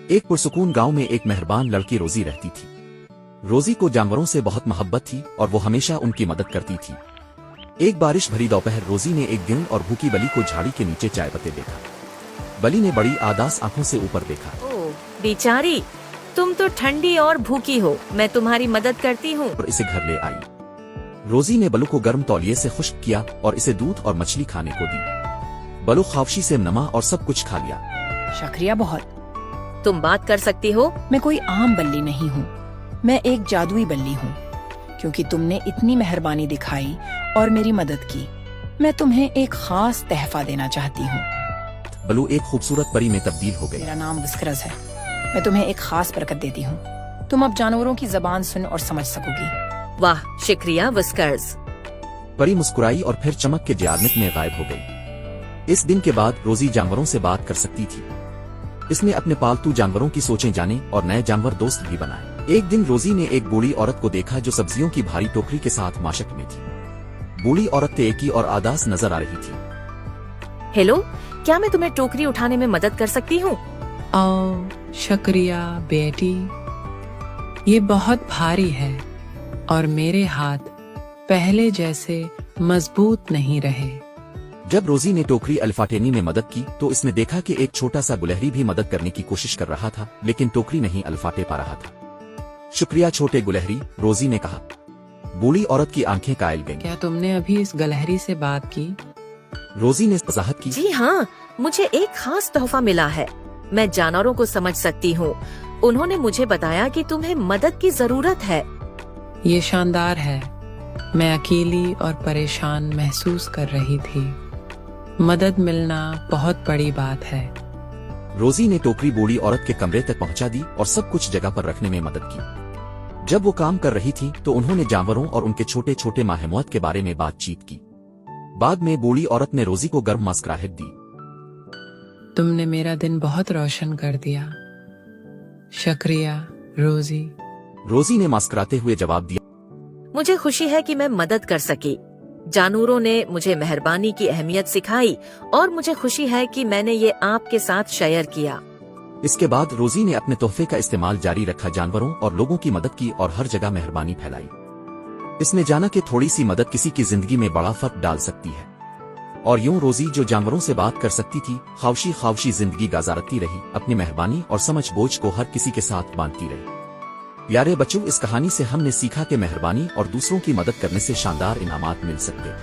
एक पुरसुकून गांव में एक मेहरबान लड़की रोजी रहती थी। रोजी को जानवरों से बहुत मोहब्बत थी और वो हमेशा उनकी मदद करती थी। एक बारिश भरी दोपहर रोजी ने एक दिन और भूखी बली को झाड़ी के नीचे चाय पत्ते देखा। बली ने बड़ी आदास आंखों से ऊपर देखा। ओह बेचारी, तुम तो ठंडी और भूखी हो, मैं तुम्हारी मदद करती हूँ। और इसे घर ले आई। रोजी ने बलू को गर्म तौलिए से खुश्क किया और इसे दूध और मछली खाने को दी। बलू खामोशी से नमा और सब कुछ खा लिया। शुक्रिया बहुत। तुम बात कर सकती हो? मैं कोई आम बल्ली नहीं हूँ, मैं एक जादुई बल्ली हूँ। क्योंकि तुमने इतनी मेहरबानी दिखाई और मेरी मदद की, मैं तुम्हें एक खास तहफा देना चाहती हूँ। बलू एक खूबसूरत परी में तब्दील हो गई। मेरा नाम विस्करस है। मैं तुम्हें एक खास बरकत देती हूँ। तुम अब जानवरों की जबान सुन और समझ सकोगी। वाह, शुक्रिया विस्कर्स। परी मुस्कुराई और फिर चमक के जियादत में गायब हो गई। इस दिन के बाद रोजी जानवरों से बात कर सकती थी। इसने अपने पालतू जानवरों की सोचें जाने और नए जानवर दोस्त भी बनाए। एक दिन रोजी ने एक बूढ़ी औरत को देखा जो सब्जियों की भारी टोकरी के साथ माशक में थी। बूढ़ी औरत तेकी और आदास नजर आ रही थी। हेलो, क्या मैं तुम्हें टोकरी उठाने में मदद कर सकती हूँ? शुक्रिया बेटी, ये बहुत भारी है और मेरे हाथ पहले जैसे मजबूत नहीं रहे। जब रोजी ने टोकरी अल्फाटेनी में मदद की तो इसने देखा कि एक छोटा सा गुलहरी भी मदद करने की कोशिश कर रहा था, लेकिन टोकरी नहीं अल्फाटे पा रहा था। शुक्रिया छोटे गुलहरी, रोजी ने कहा। बूढ़ी औरत की आंखें कायल गईं। क्या तुमने अभी इस गलहरी से बात की? रोजी ने वजाहत की। जी हाँ, मुझे एक खास तोहफा मिला है। मैं जानवरों को समझ सकती हूँ। उन्होंने मुझे बताया कि तुम्हें मदद की जरूरत है। ये शानदार है। मैं अकेली और परेशान महसूस कर रही थी। मदद मिलना बहुत बड़ी बात है। रोजी ने टोकरी बूढ़ी औरत के कमरे तक पहुंचा दी और सब कुछ जगह पर रखने में मदद की। जब वो काम कर रही थी तो उन्होंने जानवरों और उनके छोटे छोटे माहमौत के बारे में बातचीत की। बाद में बूढ़ी औरत ने रोजी को गर्म मुस्कुराहट दी। तुमने मेरा दिन बहुत रोशन कर दिया। शुक्रिया रोजी। रोजी ने मुस्कुराते हुए जवाब दिया। मुझे खुशी है कि मैं मदद कर सकी। जानवरों ने मुझे मेहरबानी की अहमियत सिखाई और मुझे खुशी है कि मैंने ये आपके साथ शेयर किया। इसके बाद रोजी ने अपने तोहफे का इस्तेमाल जारी रखा, जानवरों और लोगों की मदद की और हर जगह मेहरबानी फैलाई। इसने जाना कि थोड़ी सी मदद किसी की जिंदगी में बड़ा फर्क डाल सकती है। और यूं रोजी जो जानवरों से बात कर सकती थी, खावशी जिंदगी गुजारती रही, अपनी मेहरबानी और समझ बोझ को हर किसी के साथ बांटती रही। प्यारे बच्चों, इस कहानी से हमने सीखा कि मेहरबानी और दूसरों की मदद करने से शानदार इनामात मिल सकते हैं।